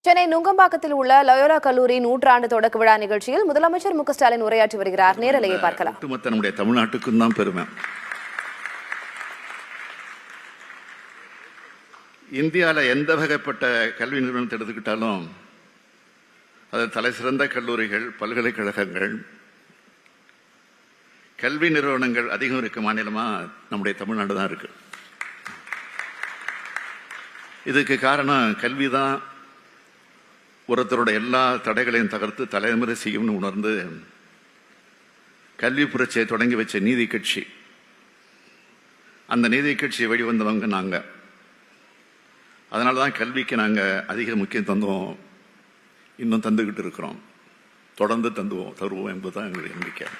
சென்னை நுங்கம்பாக்கத்தில் உள்ள லயோலா கல்லூரி நூற்றாண்டு தொடக்க விழா நிகழ்ச்சியில் முதலமைச்சர் மு க ஸ்டாலின் உரையாற்றி வருகிறார். நேரலையை பார்க்கலாம். ஒட்டுமொத்த நம்முடைய தமிழ்நாட்டுக்கும் தான் பெருமை. இந்தியாவில் எந்த வகைப்பட்ட கல்வி நிறுவனத்தை எடுத்துக்கிட்டாலும் அது தலை சிறந்த கல்லூரிகள், பல்கலைக்கழகங்கள், கல்வி நிறுவனங்கள் அதிகம் இருக்க மாநிலமா நம்முடைய தமிழ்நாடு தான் இருக்கு. இதுக்கு காரணம் கல்விதான் ஒருத்தரோட எல்லா தடைகளையும் தகர்த்து தலைமுறை செய்யும்னு உணர்ந்து கல்வி புரட்சியை தொடங்கி வச்ச நீதி கட்சி. அந்த நீதி கட்சியை வெளிவந்தவங்க நாங்கள். அதனால தான் கல்விக்கு நாங்கள் அதிக முக்கியம் தந்தோம், இன்னும் தந்துக்கிட்டு இருக்கிறோம், தொடர்ந்து தருவோம் என்பதுதான் எங்களுடைய நம்பிக்கை.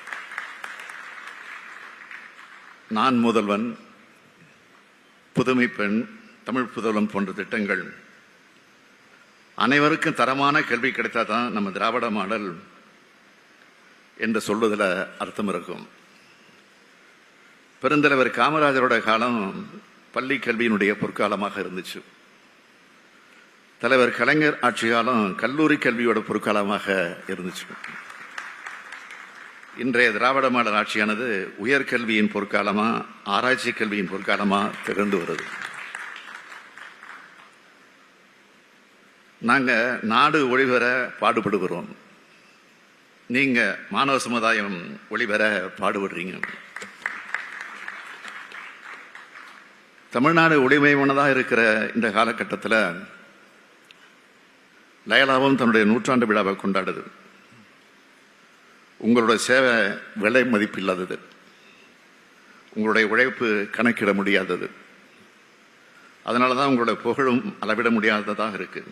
நான் முதல்வன், புதுமை பெண், தமிழ் புதல்வன் போன்ற திட்டங்கள் அனைவருக்கும் தரமான கல்வி கிடைத்தா தான் நம்ம திராவிட மாடல் என்று சொல்வதில் அர்த்தம் இருக்கும். பெருந்தலைவர் காமராஜரோட காலம் பள்ளி கல்வியினுடைய பொற்காலமாக இருந்துச்சு. தலைவர் கலைஞர் ஆட்சி காலம் கல்லூரி கல்வியோட பொற்காலமாக இருந்துச்சு. இன்றைய திராவிட மாடல் ஆட்சியானது உயர்கல்வியின் பொற்காலமா, ஆராய்ச்சி கல்வியின் பொற்காலமா திகழ்ந்து வருது. நாங்கள் நாடு ஒளிபெற பாடுபடுகிறோம், நீங்க மாணவ சமுதாயம் ஒளிபெற பாடுபடுறீங்க. தமிழ்நாடு ஒளிமயமானதாக இருக்கிற இந்த காலகட்டத்தில் லயோலாவும் தன்னுடைய நூற்றாண்டு விழாவை கொண்டாடுது. உங்களுடைய சேவை விலை மதிப்பில்லாதது, உங்களுடைய உழைப்பு கணக்கிட முடியாதது. அதனால தான் உங்களுடைய புகழும் அளவிட முடியாததாக இருக்கு.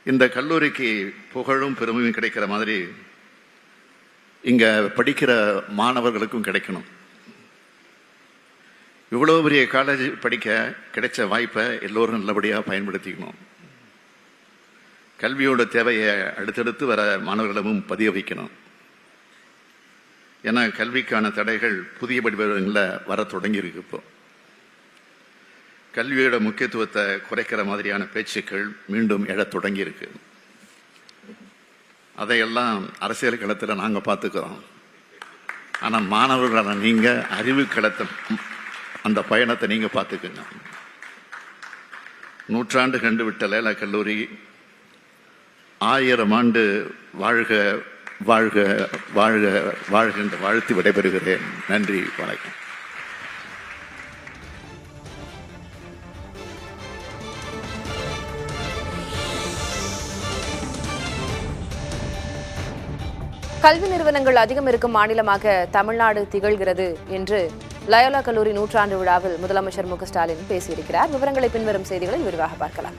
இந்த கல்லூரிக்கு புகழும் பெருமையும் கிடைக்கிற மாதிரி இங்க படிக்கிற மாணவர்களுக்கும் கிடைக்கணும். இவ்வளவு பெரிய காலேஜ் படிக்க கிடைச்ச வாய்ப்பை எல்லோரும் நல்லபடியாக பயன்படுத்திக்கணும். கல்வியோட தேவையை அடுத்தடுத்து வர மாணவர்களிடமும் பதிய வைக்கணும். ஏன்னா கல்விக்கான தடைகள் புதிய படிப்புகளில் வர தொடங்கி இருக்கு. இப்போ கல்வியோட முக்கியத்துவத்தை குறைக்கிற மாதிரியான பேச்சுக்கள் மீண்டும் எழத் தொடங்கி இருக்கு. அதையெல்லாம் அரசியல் களத்தில் நாங்கள் பார்த்துக்கிறோம். ஆனால் மாணவர்களான நீங்கள் அறிவு களத்தை, அந்த பயணத்தை நீங்கள் பார்த்துக்குங்க. நூற்றாண்டு கண்டு விட்ட லயோலா கல்லூரி 1000 ஆண்டு வாழ்க வாழ்க வாழ்க வாழ்க என்று வாழ்த்து விடைபெறுகிறேன். நன்றி, வணக்கம். கல்வி நிறுவனங்கள் அதிகம் இருக்கும் மாநிலமாக தமிழ்நாடு திகழ்கிறது என்று லயோலா கல்லூரி நூற்றாண்டு விழாவில் முதலமைச்சர் மு க ஸ்டாலின் பேசியிருக்கிறார். விவரங்களை பின்வரும் செய்திகளில் விரிவாக பார்க்கலாம்.